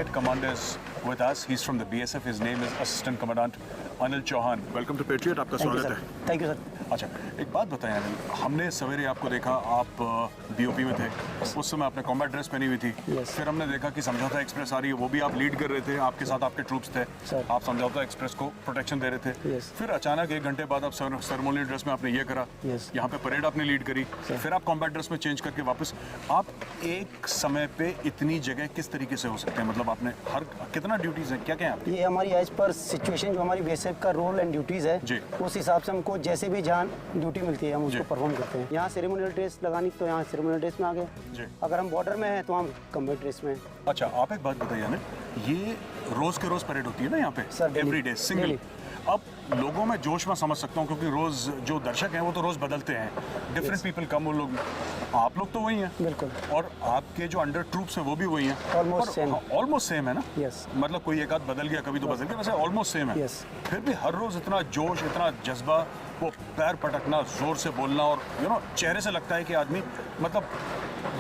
parade commander is with us. He's from the BSF. His name is Assistant Commandant Anil Chauhan. Welcome to Patriot. आपका स्वागत है. Thank you sir. अच्छा, एक बात बताएं अनिल, हमने सवेरे आपको देखा, आप बीओपी में थे, उस समय आपने कॉम्बैट ड्रेस पहनी हुई थी. फिर हमने देखा कि समझौता एक्सप्रेस आ रही है, वो भी आप लीड कर रहे थे, आपके साथ आपके ट्रूप्स थे, आप समझौता एक्सप्रेस को प्रोटेक्शन दे रहे थे. फिर अचानक 1 घंटे बाद आप सेरेमोनियल ड्रेस में आपने ये करा, यहाँ पे परेड आपने लीड करी, फिर आप कॉम्बैट ड्रेस में चेंज करके वापस. आप एक समय पे इतनी जगह किस तरीके से हो सकते हैं? मतलब आपने हर कितना ड्यूटीज है, क्या क्या है? ये हमारी एज पर सिचुएशन जो हमारी बीएसएफ का रोल एंड ड्यूटीज है, उस हिसाब से हमको जैसे भी जहाँ ड्यूटी मिलती है हम उसको परफॉर्म करते हैं. यहाँ सेरेमोनियल ड्रेस लगानी तो यहाँ सेरेमोनियल ड्रेस में आ गए, अगर हम बॉर्डर में हैं तो हम कॉम्बैट ड्रेस में. अच्छा, आप एक बात बताइए ना, ये रोज के रोज परेड होती है ना यहाँ पे? Sir, every day single. अब लोगों में जोश में समझ सकता हूँ, क्योंकि रोज जो दर्शक हैं वो तो रोज बदलते हैं, डिफरेंट पीपल कम, वो लोग, आप लोग तो वही हैं बिल्कुल, और आपके जो अंडर ट्रूप्स हैं वो भी वही हैं. ऑलमोस्ट सेम है ना? यस. मतलब कोई एक आध बदल गया, कभी तो बदल गया, वैसे ऑलमोस्ट सेम है. फिर भी हर रोज इतना जोश, इतना जज्बा, वो पैर पटकना, जोर से बोलना, और चेहरे से लगता है कि आदमी मतलब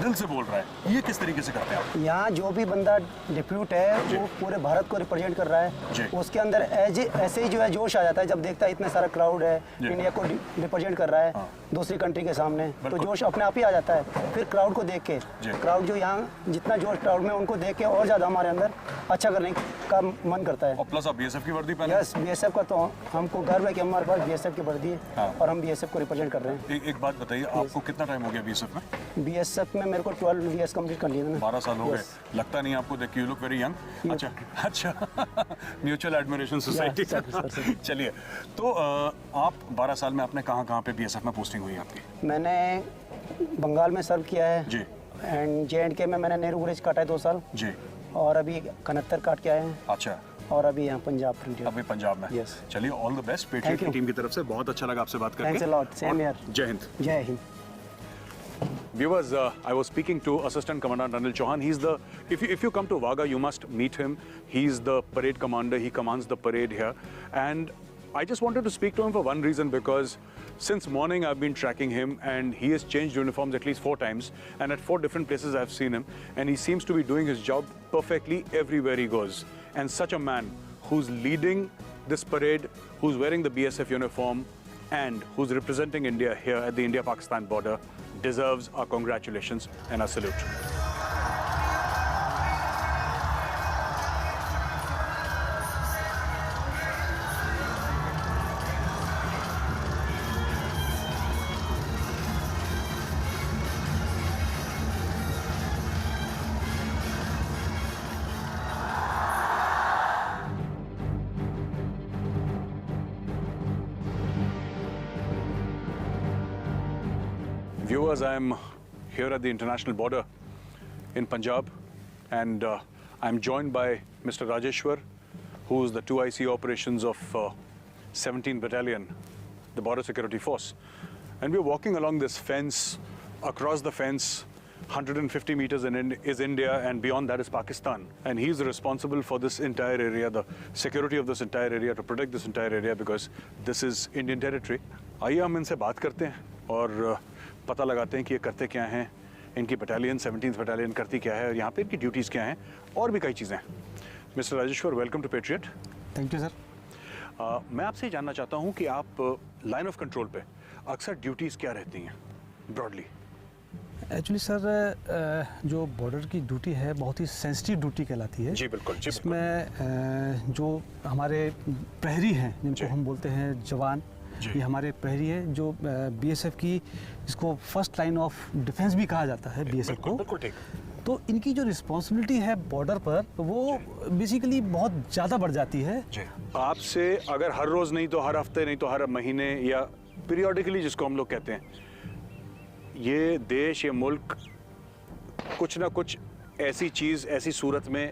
दिल से बोल रहा है. ये किस तरीके से करते हैं आप? यहाँ जो भी बंदा डिप्यूट है वो पूरे भारत को रिप्रेजेंट कर रहा है, उसके अंदर ऐसे ही जो है जोश आ जाता है जब देखता है इतना सारा क्राउड है, इंडिया को रिप्रेजेंट कर रहा है दूसरी कंट्री के सामने, तो जोश अपने आप ही आ जाता है. फिर क्राउड को देख के, क्राउड जो यहाँ जितना जोश क्राउड में, उनको देख के और ज़्यादा हमारे अंदर अच्छा करने का मन करता है. और प्लस आप बीएसएफ की वर्दी पहने? यस, बीएसएफ का तो हमको गर्व है कि हमारे पास बीएसएफ की वर्दी है और हम बीएसएफ को रिप्रेजेंट कर रहे हैं. एक बात बताइए, आपको कितना टाइम हो गया बीएसएफ में? बीएसएफ में मेरे को 12 ईयर्स कंप्लीट कर लिए मैंने. 12 साल हो गए. लगता नहीं आपको देख के, यू लुक वेरी यंग. अच्छा म्यूचुअल एडमिरेशन सोसाइटी. चलिए, तो आप 12 साल में आपने कहाँ पे बीएसएफ में पोस्टिंग हुई आपकी? मैंने बंगाल में सर्व किया है जी, एंड JNK में मैंने नेहरू गुरेज काटा है 2 साल जी, और अभी 71 काट के आए हैं. अच्छा, और अभी यहाँ पंजाब फ्रंटियर. अभी पंजाब में. यस. चलिए, ऑल द बेस्ट पेट्रियट की टीम की तरफ से. बहुत अच्छा लगा आपसे बात करके. Thanks a lot. Same here. जय हिंद. जय Hind. Viewers, I was speaking to Assistant Commandant Anil Chauhan. He's the, if you come to Wagah, you must meet him. He's the parade commander. He commands the parade here. And I just wanted to speak to him for one reason, because since morning I've been tracking him and he has changed uniforms at least 4 times. And at 4 different places I've seen him. And he seems to be doing his job perfectly everywhere he goes. And such a man who's leading this parade, who's wearing the BSF uniform, and who's representing India here at the India-Pakistan border, deserves our congratulations and our salute. Viewers, I am here at the international border in Punjab, and I'm joined by Mr. Rajeshwar, who is the 2IC operations of 17th Battalion, the Border Security Force. And we're walking along this fence. Across the fence, 150 meters is India, and beyond that is Pakistan. And he's responsible for this entire area, the security of this entire area, to protect this entire area, because this is Indian territory. आइए हम इनसे बात करते हैं और पता लगाते हैं कि ये करते क्या हैं, इनकी बटालियन 17th बटालियन करती क्या है, और यहाँ पे इनकी ड्यूटीज़ क्या हैं, और भी कई चीज़ें. Mister Rajeshwar, welcome to Patriot. Thank you sir. मैं आपसे ये जानना चाहता हूँ कि आप लाइन ऑफ कंट्रोल पे अक्सर ड्यूटीज़ क्या रहती हैं ब्रॉडली? एक्चुअली सर, जो बॉर्डर की ड्यूटी है बहुत ही सेंसिटिव ड्यूटी कहलाती है. जी बिल्कुल. इसमें जो हमारे प्रहरी हैं, जिनको हम बोलते हैं जवान, ये हमारे प्रहरी है, जो BSF की, जिसको फर्स्ट लाइन ऑफ डिफेंस भी कहा जाता है BSF को. बिल्कुल ठीक. तो इनकी जो रिस्पॉन्सिबिलिटी है बॉर्डर पर, वो बेसिकली बहुत ज़्यादा बढ़ जाती है. आपसे अगर हर रोज़ नहीं तो हर हफ्ते, नहीं तो हर महीने, या पीरियोडिकली जिसको हम लोग कहते हैं, ये देश, ये मुल्क कुछ ना कुछ ऐसी चीज़, ऐसी सूरत में,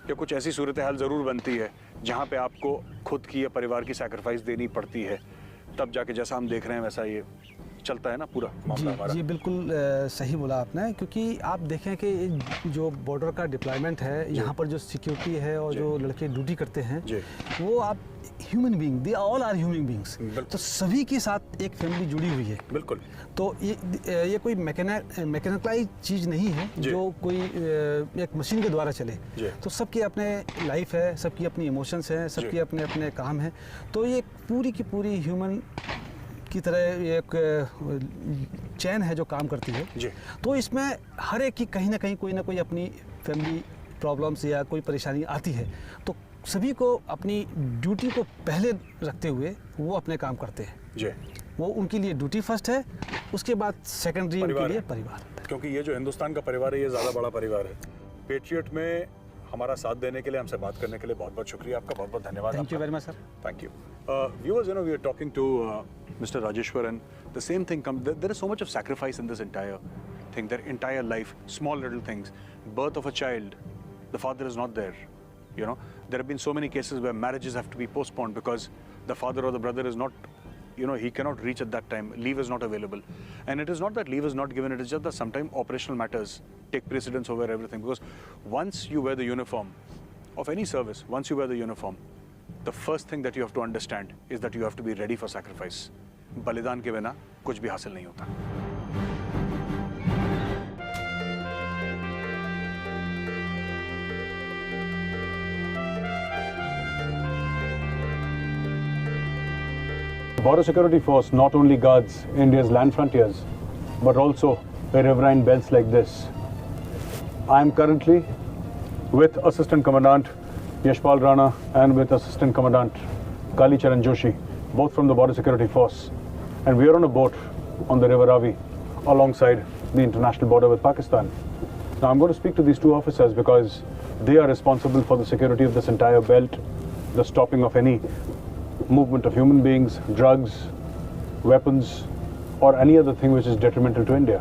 या कुछ ऐसी सूरत हाल ज़रूर बनती है जहाँ पे आपको खुद की या परिवार की सैक्रिफाइस देनी पड़ती है, तब जाके जैसा हम देख रहे हैं वैसा ये चलता है ना पूरा जी मामला हमारा। जी बिल्कुल सही बोला आपने, क्योंकि आप देखें कि जो बॉर्डर का डिप्लॉयमेंट है, यहाँ पर जो सिक्योरिटी है और जो लड़के ड्यूटी करते हैं, वो आप human being, they all are human beings, तो सभी के साथ एक फैमिली जुड़ी हुई है। बिल्कुल। तो ये कोई मैकेनिकलाइज चीज़ नहीं है जो कोई एक मशीन के द्वारा चले। तो सबकी अपने लाइफ है, सबकी अपनी इमोशंस हैं, सबकी अपने अपने काम हैं। तो ये पूरी की पूरी ह्यूमन की तरह एक चैन है जो काम करती है। तो इसमें हर एक की कहीं ना कोई अपनी फैमिली प्रॉब्लम्स या कोई परेशानी आती है, तो सभी को अपनी ड्यूटी को पहले रखते हुए वो अपने काम करते हैं। वो उनके लिए ड्यूटी फर्स्ट है, उसके बाद सेकेंडरी उनके लिए परिवार। क्योंकि ये जो हिंदुस्तान का परिवार है, ये ज़्यादा बड़ा परिवार है। पेट्रियट में हमारा साथ देने के लिए, हमसे बात करने के लिए बहुत बहुत शुक्रिया आपका, बहुत बहुत धन्यवाद। Thank you very much sir. Thank you. Viewers, we are talking to Mr. Rajeshwar, and the same thing comes. There is so much of sacrifice in this entire thing. Their entire life, small little things, birth of a child, the father is not there. There have been so many cases where marriages have to be postponed because the father or the brother is not, he cannot reach at that time. Leave is not available, and it is not that leave is not given. It is just that sometimes operational matters take precedence over everything. Because once you wear the uniform of any service, once you wear the uniform, the first thing that you have to understand is that you have to be ready for sacrifice. बलिदान के बिना कुछ भी हासिल नहीं होता। Border Security Force not only guards India's land frontiers, but also riverine belts like this. I am currently with Assistant Commandant Yashpal Rana and with Assistant Commandant Kali Charan Joshi, both from the Border Security Force, and we are on a boat on the River Ravi alongside the international border with Pakistan. Now I'm going to speak to these two officers because they are responsible for the security of this entire belt, the stopping of any movement of human beings, drugs, weapons, or any other thing which is detrimental to India.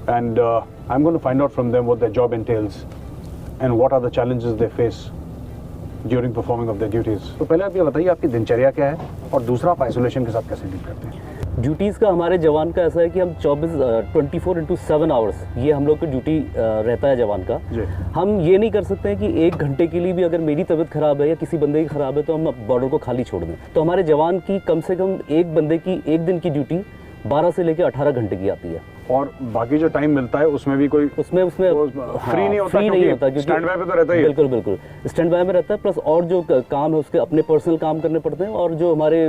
And I'm going to find out from them what their job entails and what are the challenges they face during performing of their duties. तो पहले आप ये बताइए आपकी दिनचर्या क्या है, और दूसरा आप आइसोलेशन के साथ कैसे डील करते हैं? ड्यूटीज़ का हमारे जवान का ऐसा है कि हम 24/7 आवर्स ये हम लोग की ड्यूटी रहता है जवान का। हम ये नहीं कर सकते हैं कि 1 घंटे के लिए भी अगर मेरी तबीयत ख़राब है या किसी बंदे की ख़राब है तो हम बॉर्डर को खाली छोड़ दें। तो हमारे जवान की कम से कम एक बंदे की एक दिन की ड्यूटी 12 से लेकर 18 घंटे की आती है। और बाकी जो टाइम मिलता है उसमें भी कोई उसमें फ्री नहीं होता, क्योंकि स्टैंड बाय पे तो रहता ही है। बिल्कुल स्टैंड बाय में रहता है, प्लस और जो काम है उसके अपने पर्सनल काम करने पड़ते हैं, और जो हमारे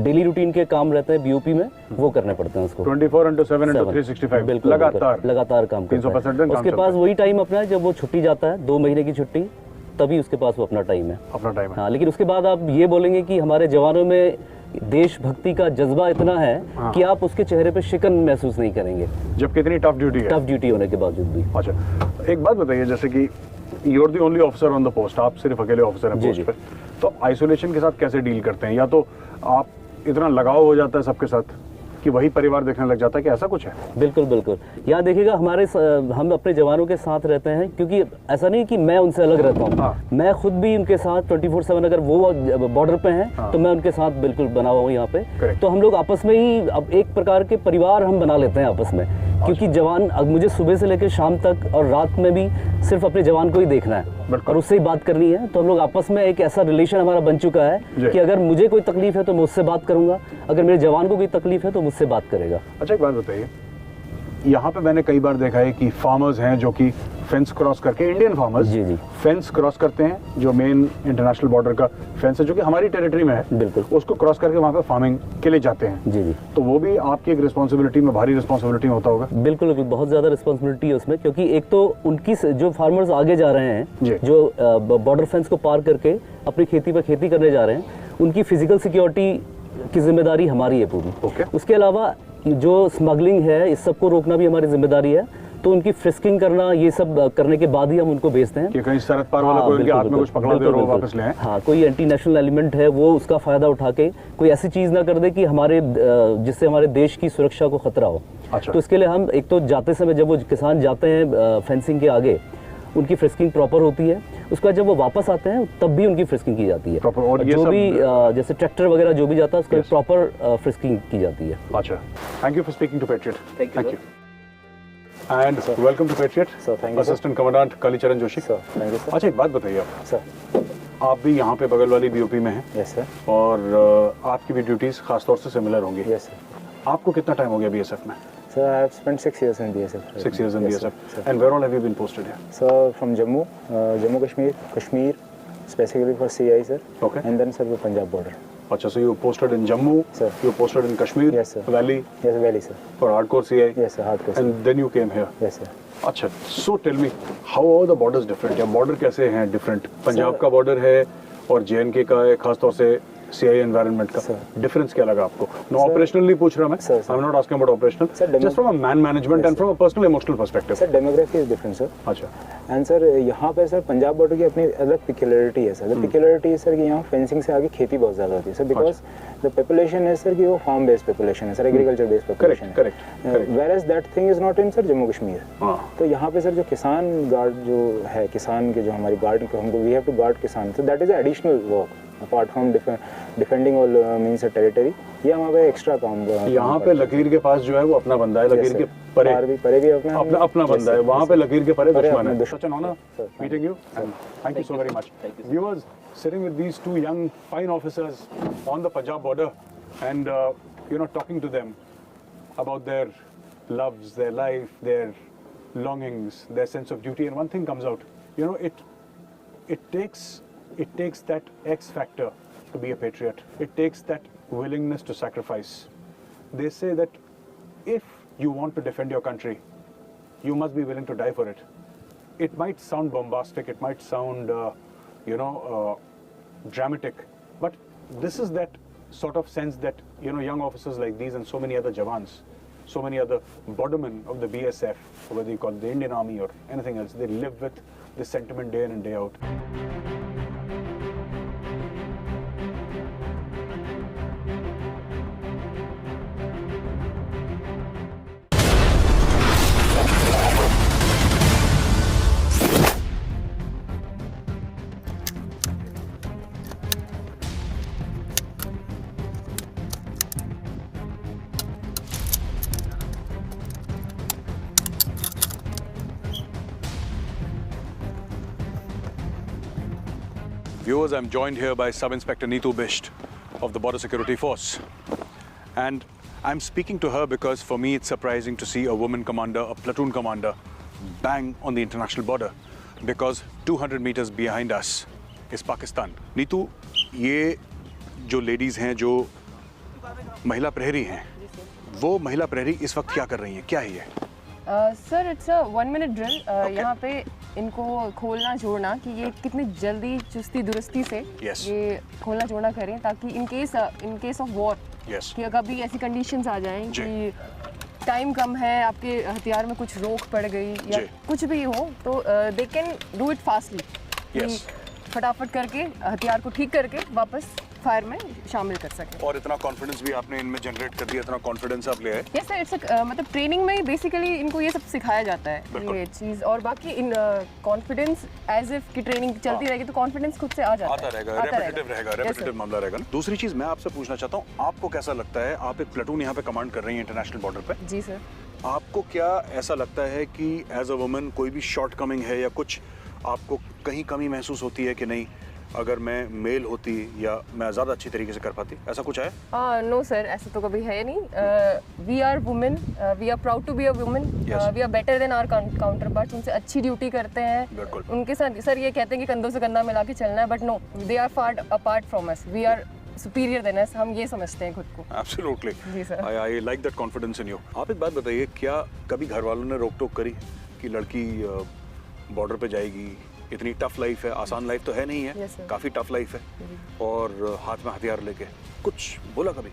डेली रूटीन के काम रहते हैं बीओपी में वो करने पड़ते हैं उसको 24/7/365 बिल्कुल लगातार काम करते 365 दिन। उसके पास वही टाइम अपना है जब वो छुट्टी जाता है 2 महीने की छुट्टी, तभी उसके पास वो अपना टाइम है। हाँ, लेकिन उसके बाद आप ये बोलेंगे कि हमारे जवानों में देशभक्ति का जज्बा इतना है कि आप उसके चेहरे पे शिकन महसूस नहीं करेंगे, जब कितनी टफ ड्यूटी होने के बावजूद भी। अच्छा, एक बात बताइए, जैसे कि you are the only officer on the post, आप सिर्फ अकेले ऑफिसर हैं पोस्ट पे, तो आइसोलेशन के साथ कैसे डील करते हैं? या तो आप इतना लगाव हो जाता है सबके साथ कि वही परिवार देखने लग जाता है, कि ऐसा कुछ है? बिल्कुल यहाँ देखिएगा हम अपने जवानों के साथ रहते हैं, क्योंकि ऐसा नहीं कि मैं उनसे अलग रहता हूँ। मैं खुद भी उनके साथ 24/7, अगर वो बॉर्डर पे हैं तो मैं उनके साथ बिल्कुल बना हुआ हूँ यहाँ पे। तो हम लोग आपस में ही अब एक प्रकार के परिवार हम बना लेते हैं आपस में, क्योंकि जवान अब मुझे सुबह से लेकर शाम तक और रात में भी सिर्फ अपने जवान को ही देखना है और उससे ही बात करनी है। तो हम लोग आपस में एक ऐसा रिलेशन हमारा बन चुका है कि अगर मुझे कोई तकलीफ है तो मैं उससे बात करूंगा, अगर मेरे जवान को कोई तकलीफ है तो मुझसे बात करेगा। अच्छा, एक बात बताइए, यहाँ पे मैंने कई बार देखा है कि फार्मर्स हैं जो कि फेंस क्रॉस करके, इंडियन फार्मर्स जी फेंस क्रॉस करते हैं, जो मेन इंटरनेशनल बॉर्डर का फेंस है जो कि हमारी टेरिटरी में है, बिल्कुल उसको क्रॉस करके वहाँ पे फार्मिंग के लिए जाते हैं। जी तो वो भी आपकी एक रिस्पॉन्सिबिलिटी में, भारी रिस्पॉन्सिबिलिटी में होता होगा? बिल्कुल बहुत ज़्यादा रिस्पॉन्सिबिलिटी है उसमें, क्योंकि एक तो उनकी जो फार्मर्स आगे जा रहे हैं, जो बॉर्डर फेंस को पार करके अपनी खेती पर खेती करने जा रहे हैं, उनकी फिजिकल सिक्योरिटी की जिम्मेदारी हमारी है पूरी। उसके अलावा जो स्मगलिंग है, इस सबको रोकना भी हमारी जिम्मेदारी है। तो उनकी फ्रिस्किंग करना, ये सब करने के बाद ही हम उनको भेजते हैं कि कहीं सरहद पार वाला कोई उनके हाथ में कुछ पकड़ा दे और वो वापस ले आए। हाँ, कोई एंटी नेशनल एलिमेंट है वो उसका फायदा उठा के कोई ऐसी चीज़ ना कर दे कि जिससे हमारे देश की सुरक्षा को खतरा हो। अच्छा। तो इसके लिए हम एक तो जाते समय जब वो किसान जाते हैं फेंसिंग के आगे, उनकी फ्रिस्किंग प्रॉपर होती है। उसके बाद जब वो वापस आते हैं तब भी उनकी फ्रिस्किंग की जाती है। और ये जो सब भी जैसे ट्रैक्टर वगैरह जो भी जाता है उसका प्रॉपर फ्रिस्किंग की जाती है। अच्छा, thank you for speaking to Patriot. Thank you, and welcome to Patriot Sir, thank you, sir. Assistant commandant Kalicharan Joshi. Sir thank you sir. अच्छा, एक बात बताइए आप, सर आप भी यहाँ पे बगल वाली बीओपी में हैं यस सर। और आपकी भी ड्यूटीज खासतौर से सिमिलर होंगी। Yes sir. आपको कितना टाइम हो गया बीएसएफ में? Sir, I have spent 6 years in BSF. 6 years in Yes, BSF. sir. And where all have you been posted here? Sir, from Jammu, Jammu Kashmir, specifically for CI, sir. Okay. And then, sir, the Punjab border. Acha, so you were posted in Jammu, Sir. you were posted in Kashmir, Yes, sir. Valley Yes, Valley, sir. for hardcore CI, Yes, sir, hardcore. Sir. and then you came here. Yes, sir. अच्छा, so tell me, how are the borders different? या border कैसे हैं different? Punjab का border है और JNK का है, खासतौर से CI environment का Sir. difference क्या लगा आपको? No, Sir. operational नहीं पूछ रहा मैं. Sir, sir. I'm not asking about operational. Sir, Just from a man management Yes, and from a personal emotional perspective. Sir, demography is different, sir. अच्छा, and sir यहाँ पे सर पंजाब बॉर्डर की अपनी अलग पिक्युलरिटी है सर। द पिक्युलरिटी है sir कि यहाँ फेंसिंग से आगे खेती बहुत ज़्यादा होती है सर, बिकॉज द पॉपुलेशन है सर कि वो फार्म बेस्ड पॉपुलेशन है सर, एग्रीकल्चर बेस्ड पॉपुलेशन है। correct. Whereas that thing is not in sir Jammu Kashmir. हाँ. तो यहाँ पे सर जो किसान गार्ड जो है, किसान के जो हमारी गार्ड हमको we have to guard kisan, so that is additional work apart from defending all means territory. ये हमारा पे एक्स्ट्रा काम यहाँ पे लकीर के पास जो है वो अपना बंदा है, लकीर के परे भी अपना बंदा है, वहाँ पे लकीर के परे दुश्मन है। दुश्मन। Such an honor meeting you, and thank you so very much. Viewers, sitting with these two young, fine officers on the Punjab border, and talking to them about their loves, their life, their longings, their sense of duty, and one thing comes out. It takes that X factor to be a patriot. It takes that willingness to sacrifice. They say that if you want to defend your country, you must be willing to die for it. It might sound bombastic, it might sound, dramatic, but this is that sort of sense that, young officers like these and so many other Jawans, so many other bordermen of the BSF, or whether you call it the Indian Army or anything else, they live with this sentiment day in and day out. Viewers, I'm joined here by Sub-Inspector Neetu Bisht of the Border Security Force. And I'm speaking to her because for me it's surprising to see a woman commander, a platoon commander, bang on the international border. Because 200 meters behind us is Pakistan. Neetu, ये जो ladies हैं, जो महिला प्रहरी हैं, वो महिला प्रहरी इस वक्त क्या कर रही हैं? क्या है ये? Sir it's a 1 minute drill. यहाँ पे इनको खोलना जोड़ना कि ये कितनी जल्दी चुस्ती दुरुस्ती से Yes. ये खोलना जोड़ना करें, ताकि in case of war Yes. कि कभी ऐसी कंडीशंस आ जाएं कि टाइम कम है, आपके हथियार में कुछ रोक पड़ गई या जी. कुछ भी हो, तो they can do it fastly. Yes. फटाफट करके हथियार को ठीक करके वापस फायर में शामिल कर सकें। और इतना कॉन्फिडेंस भी आपने इनमें जनरेट कर दिया, इतना कॉन्फिडेंस आप ले आए। यस सर, इट्स मतलब ट्रेनिंग में बेसिकली इनको ये सब सिखाया जाता है, बिल्कुल। ये चीज़। और बाकी इन कॉन्फिडेंस एज इफ की ट्रेनिंग चलती रहेगी तो कॉन्फिडेंस खुद से आ जाता आता है, रहेगा, रेपिटेटिव रहेगा, Yes, sir. रेपिटेटिव मामला रहेगा ना। दूसरी चीज मैं आपसे पूछना चाहता हूँ, आपको कैसा लगता है, आप एक प्लेटून यहाँ पे कमांड कर रही हैं इंटरनेशनल बॉर्डर पे, जी सर। आपको क्या ऐसा लगता है कि एज अ वुमन कोई भी शॉर्ट कमिंग है या कुछ आपको कहीं कमी महसूस होती है कि नहीं, अगर मैं मेल होती या मैं ज़्यादा अच्छी तरीके से कर पाती, ऐसा कुछ है? नो सर, ऐसा तो कभी है नहीं। We are women, we are proud to be a women, we are better than our counterparts. उनसे अच्छी ड्यूटी करते हैं, उनके साथ सर ये कहते हैं कि कंधों से कंधा मिला के चलना है, but no, they are far apart from us, we are superior than us, हम ये समझते हैं खुद को। Absolutely. जी sir. I like that confidence in you. आप एक बात बताइए, क्या कभी घर वालों ने रोक टोक करी कि लड़की बॉर्डर पे जाएगी, इतनी टफ लाइफ है, आसान लाइफ तो है नहीं है, Yes, sir. काफ़ी टफ लाइफ है, और हाथ में हथियार लेके कुछ बोला कभी?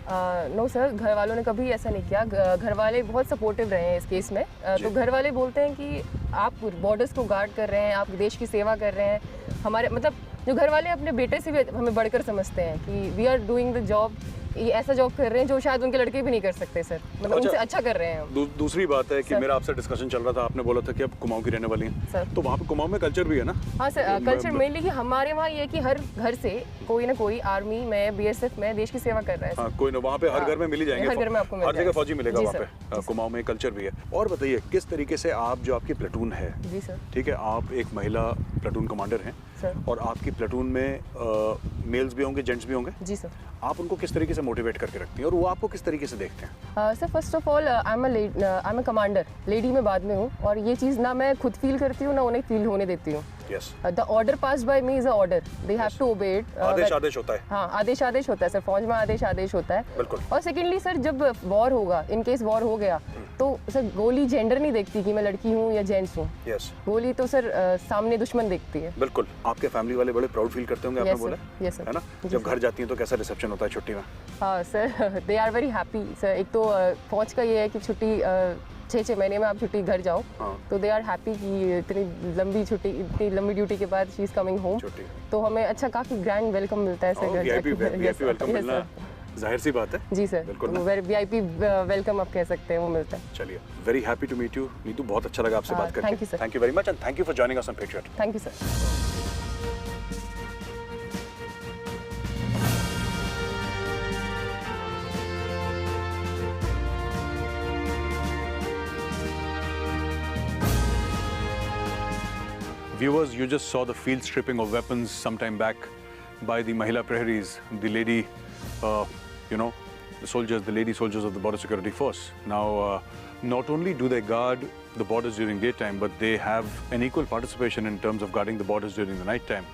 नो सर, घर वालों ने कभी ऐसा नहीं किया। घर वाले बहुत सपोर्टिव रहे हैं इस केस में। तो घर वाले बोलते हैं कि आप बॉर्डर्स को गार्ड कर रहे हैं, आप देश की सेवा कर रहे हैं। हमारे मतलब जो घर वाले अपने बेटे से भी हमें बढ़कर समझते हैं कि we are doing the job ये ऐसा जॉब कर रहे हैं जो शायद उनके लड़के भी नहीं कर सकते सर, मतलब उनसे अच्छा कर रहे हैं हम। दूसरी बात है कि मेरा आपसे डिस्कशन चल रहा था, आपने बोला था कि आप कुमाऊं की रहने वाली हैं सर। तो वहाँ पे कुमाऊं में कल्चर भी है ना? हाँ सर, कल्चर मेनली कि हमारे वहाँ ये है कि हर घर से कोई ना कोई आर्मी में, BSF में देश की सेवा कर रहा है। हाँ, कोई ना, वहाँ पे हर घर में मिल ही जाएंगे, हर घर में आपको मिल हर जगह जाएगा। फौजी मिलेगा जी वहाँ सर, पे। कुमाऊं में कल्चर भी है। और बताइए किस तरीके से आप, जो आपकी प्लेटून है, जी सर, ठीक है, आप एक महिला प्लेटून कमांडर हैं सर। और आपकी प्लेटून में मेल्स भी होंगे, जेंट्स भी होंगे, जी सर। आप उनको किस तरीके से मोटिवेट करके रखती हैं और वो आपको किस तरीके से देखते हैं? Sir first of all I am a commander, lady में बाद में हूँ, और ये चीज़ ना मैं खुद फील करती हूँ ना उन्हें फील होने देती हूँ। Yes, the order passed by me is a order, they have to obey it. आदेश होता है। हाँ, आदेश होता है सर, फौज में आदेश होता है। बिल्कुल। और सेकेंडली सर, जब वॉर होगा, इन केस वॉर हो गया, तो सर गोली जेंडर नहीं देखती कि मैं लड़की हूँ या जेंट्स हूँ। यस, गोली तो सर सामने दुश्मन देखती है। बिल्कुल। आपके फैमिली वाले बड़े प्राउड फील करते होंगे, आपने Yes, sir. बोला Yes, sir. है ना? जी, जब sir. घर जाती हैं तो कैसा रिसेप्शन होता है छुट्टी में? हाँ sir, they are very happy sir. एक तो फौज का ये है कि छुट्टी 6 महीने में आप छुट्टी घर जाओ, हाँ। तो दे आर हैप्पी कि इतनी लंबी छुट्टी, इतनी लंबी ड्यूटी के बाद शी इज कमिंग होम, छुट्टी। तो हमें अच्छा काफ़ी ग्रैंड वेलकम मिलता है सर घर वीआईपी जाके। वेलकम मिलना जाहिर सी बात है। जी सर, बिल्कुल तो VIP वेलकम आप कह सकते हैं, वो मिलता है। चलिए, very happy to meet you Neetu, बहुत अच्छा लगा आपसे बात करके। thank you, sir. Thank you very much and thank you for joining us on Patriot. Thank you sir. Viewers, you just saw the field stripping of weapons sometime back by the Mahila Praharis, the lady, the soldiers, the lady soldiers of the Border Security Force. Now, not only do they guard the borders during daytime, but they have an equal participation in terms of guarding the borders during the night time.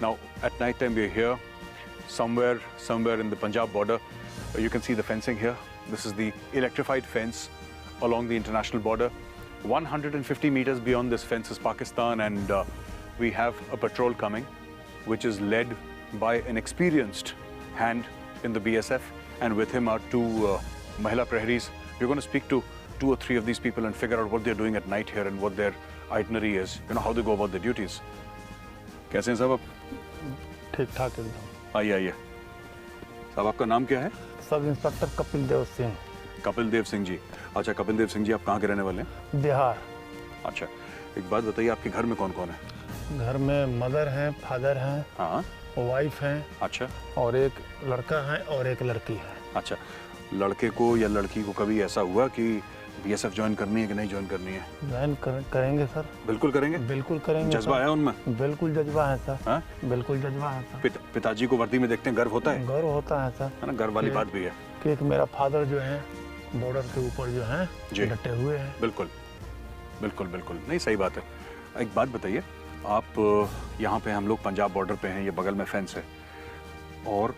Now, at night time, we are here, somewhere in the Punjab border. You can see the fencing here. This is the electrified fence along the international border. 150 meters beyond this fence is Pakistan, and we have a patrol coming, which is led by an experienced hand in the BSF, and with him are two Mahila Praharis. We're going to speak to 2 or 3 of these people and figure out what they're doing at night here and what their itinerary is, how they go about their duties. कैसे हैं साहब आप? ठीक ठाक एकदम। आइए। साहब आपका नाम क्या है? Sub inspector Kapil Dev Singh. कपिल देव सिंह जी। अच्छा, कपिल देव सिंह जी, आप कहाँ के रहने वाले हैं? बिहार। अच्छा, एक बात बताइए, आपके घर में कौन कौन है? घर में मदर हैं, फादर हैं, हाँ, वाइफ हैं, अच्छा, और एक लड़का है और एक लड़की है। अच्छा। लड़के को या लड़की को कभी ऐसा हुआ कि BSF ज्वाइन करनी है कि नहीं ज्वाइन करनी है? ज्वाइन करेंगे सर। बिल्कुल करेंगे? बिल्कुल करेंगे। जज्बा है उनमें? बिल्कुल जज्बा है सर। हाँ? बिल्कुल जज्बा है सर। पिताजी को वर्दी में देखते हैं, गर्व होता है? गर्व होता है सर, है ना, गर्व वाली बात भी है कि एक मेरा फादर जो है बॉर्डर के ऊपर जो है जी, डटे हुए हैं। बिल्कुल। नहीं, सही बात है। एक बात बताइए, आप यहाँ पे, हम लोग पंजाब बॉर्डर पे हैं, ये बगल में फेंस है और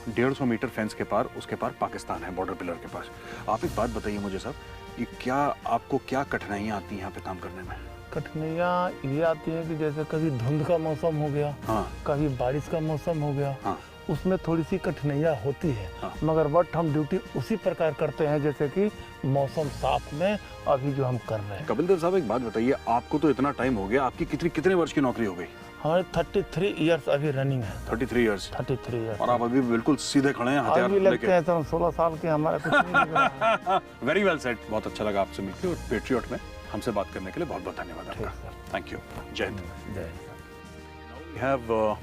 150 मीटर फेंस के पार, उसके पार पाकिस्तान है बॉर्डर पिलर के पास। आप एक बात बताइए मुझे साहब, कि क्या आपको क्या कठिनाइयाँ आती हैं यहाँ पे काम करने में? कठिनाइयाँ ये आती हैं कि जैसे कभी धुंध का मौसम हो गया, हाँ, कभी बारिश का मौसम हो गया, हाँ, उसमें थोड़ी सी कठिनाइयाँ होती है, हाँ। मगर बट हम ड्यूटी उसी प्रकार करते हैं जैसे कि मौसम साफ में अभी जो हम कर रहे हैं। कपिल देव साहब, एक बात बताइए, आपको तो इतना टाइम हो गया, आपकी कितने वर्ष की नौकरी हो गई? हमारे 33 इयर्स अभी रनिंग है। 33 इयर्स। 33 इयर्स। और आप अभी बिल्कुल सीधे खड़े हैं, हथियार अभी लगते लेके। हैं तो 16 साल के, हमारा कुछ नहीं लग रहा है। Very well said. बहुत अच्छा लगा आपसे मिलकर, और पेट्रियट में हमसे बात करने के लिए बहुत बहुत धन्यवाद आपका। Thank you. जय हिंद। वी हैव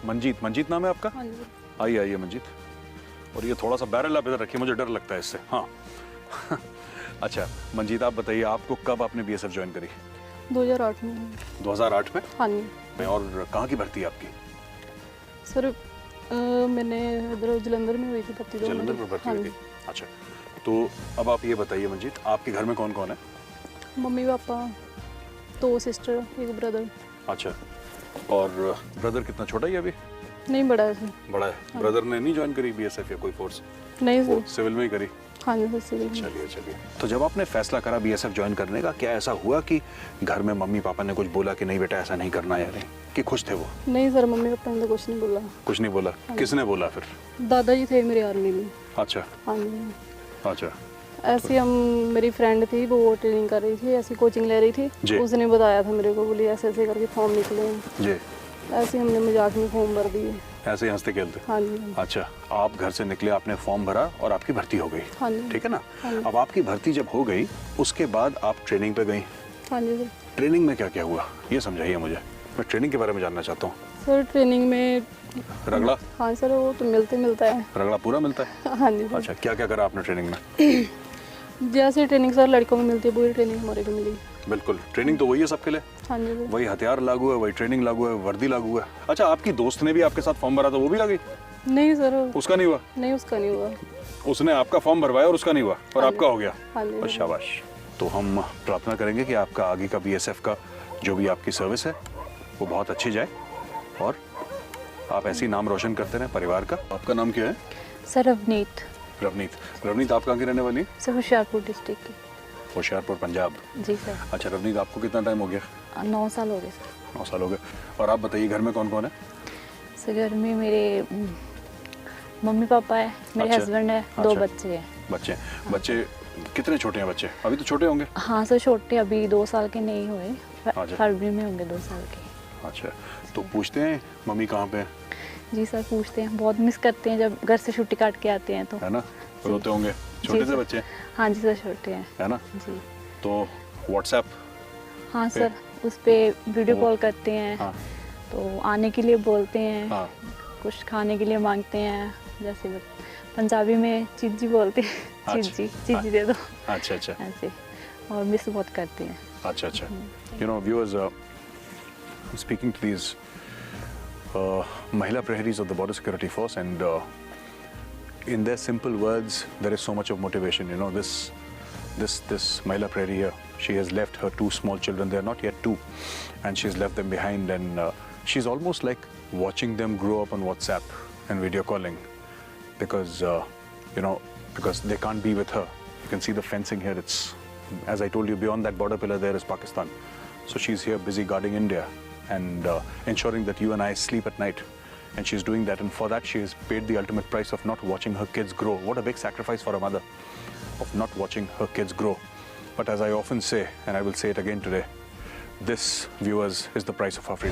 मंजीत नाम है आपका? हाँ जी। आइए मंजीत। और ये थोड़ा सा बैरल आप इधर रखिए, मुझे डर लगता है इससे। हाँ अच्छा मंजीत, आप बताइए, आपको कब आपने BSF ज्वाइन करी? 2008 में। 2008 में? हाँ जी। और कहाँ की भर्ती है आपकी? सर मैंने इधर जलंधर में हुई थी भर्ती। जलंधर में भर्ती हाँ हुई थी? अच्छा, तो अब आप ये बताइए मंजीत, आपके घर में कौन कौन है? मम्मी पापा, 2 सिस्टर, एक ब्रदर। अच्छा, और ब्रदर कितना छोटा ही है अभी? नहीं, बड़ा है सर। बड़ा है। ब्रदर ने नहीं ज्वाइन करी BSF या कोई फोर्स? नहीं सर। सिविल में ही करी? हाँ जी सर, सिविल में। चलिए। तो जब आपने फैसला करा BSF ज्वाइन करने का, क्या ऐसा हुआ कि घर में मम्मी पापा ने कुछ बोला कि नहीं बेटा ऐसा नहीं करना है, नहीं, कि खुश थे वो? नहीं सर, मम्मी पापा ने तो कुछ नहीं बोला। कुछ नहीं बोला? किसने बोला फिर? दादाजी थे मेरे आर्मी में। अच्छा। हाँ जी। अच्छा, ऐसे हम, मेरी फ्रेंड थी वो ट्रेनिंग कर रही थी, ऐसी कोचिंग ले रही थी, उसने बताया था मेरे को, बोली ऐसे ऐसे करके फॉर्म निकले हैं जी। ऐसे हमने मजाक में फॉर्म भर दिए। ऐसे ही हंसते खेलते? हाँ जी। अच्छा, आप घर से निकले, आपने फॉर्म भरा और आपकी भर्ती हो गई। हाँ जी। ठीक है ना? हाँ जी। अब आपकी भर्ती जब हो गई, उसके बाद आप ट्रेनिंग पे गई। हाँ जी सर। ट्रेनिंग में क्या क्या हुआ ये समझाइए मुझे, मैं ट्रेनिंग के बारे में जानना चाहता हूँ। सर ट्रेनिंग में रगड़ा? हाँ सर, वो तो मिलता है। रगड़ा पूरा मिलता है? हाँ जी सर। अच्छा, क्या क्या करा आपने ट्रेनिंग में? जैसे ट्रेनिंग सर लड़कों को मिलती है, पूरी ट्रेनिंग हमारे को मिली। बिल्कुल, ट्रेनिंग तो वही है सबके लिए। हाँ जी सर। वही हथियार लागू है, वही ट्रेनिंग लागू है, वर्दी लागू है। अच्छा, आपकी दोस्त ने भी आपके साथ फॉर्म भरा था, वो भी आ गई? नहीं सर, उसका नहीं हुआ? नहीं उसका नहीं हुआ। उसने आपका फॉर्म भरवाया और उसका नहीं हुआ, और हाँ आपका हो गया? हाँ जी। और शाबाश। तो हम प्रार्थना करेंगे कि आपका आगे का बीएसएफ का जो भी आपकी सर्विस है वो बहुत अच्छी जाए, और आप ऐसी नाम रोशन करते रहें परिवार का। आपका नाम क्या है? सर रवनीत। रवनीत, आप कहाँ की रहने वाली? सर होशियारपुर डिस्ट्रिक्ट की। होशियारपुर, पंजाब। जी सर। अच्छा रवनीत, आपको कितना टाइम हो गया? 9 साल हो गए सर। 9 साल हो गए। और आप बताइए, घर में कौन कौन है? सर घर में मेरे मम्मी पापा है, मेरे अच्छा। हस्बैंड है, 2 अच्छा। बच्चे हैं। बच्चे कितने छोटे हैं बच्चे? अभी तो छोटे होंगे। हाँ सर, छोटे अभी 2 साल के नहीं हुए, अच्छा। फरवरी में होंगे 2 साल के। अच्छा, तो पूछते हैं मम्मी कहाँ पे है? जी सर पूछते हैं, बहुत मिस करते हैं जब घर से छुट्टी काट के आते हैं तो। है ना? जी। रोते होंगे, जी छोटे से सर। बच्चे हैं? हाँ जी सर, छोटे हैं। है ना? जी। तो व्हाट्सएप? हाँ सर, उस पर वीडियो कॉल करते हैं। हाँ। तो आने के लिए बोलते हैं। हाँ। कुछ खाने के लिए मांगते हैं, जैसे पंजाबी में चीजी बोलते हैं। अच्छा। चीजी दे दो, अच्छा अच्छा ऐसे। और मिस बहुत करते हैं। अच्छा अच्छा। You know, viewers, speaking to these Mahila Praharis of the Border Security Force, and in their simple words, there is so much of motivation. You know, this Mahila Prahari here, she has left her 2 small children. They are not yet 2, and she's left them behind, and she's almost like watching them grow up on WhatsApp and video calling, because because they can't be with her. You can see the fencing here. It's, as I told you, beyond that border pillar there is Pakistan. So she's here busy guarding India and ensuring that you and I sleep at night. And she's doing that, and for that she has paid the ultimate price of not watching her kids grow. What a big sacrifice for a mother, of not watching her kids grow. But as I often say, and I will say it again today, this, viewers, is the price of our freedom.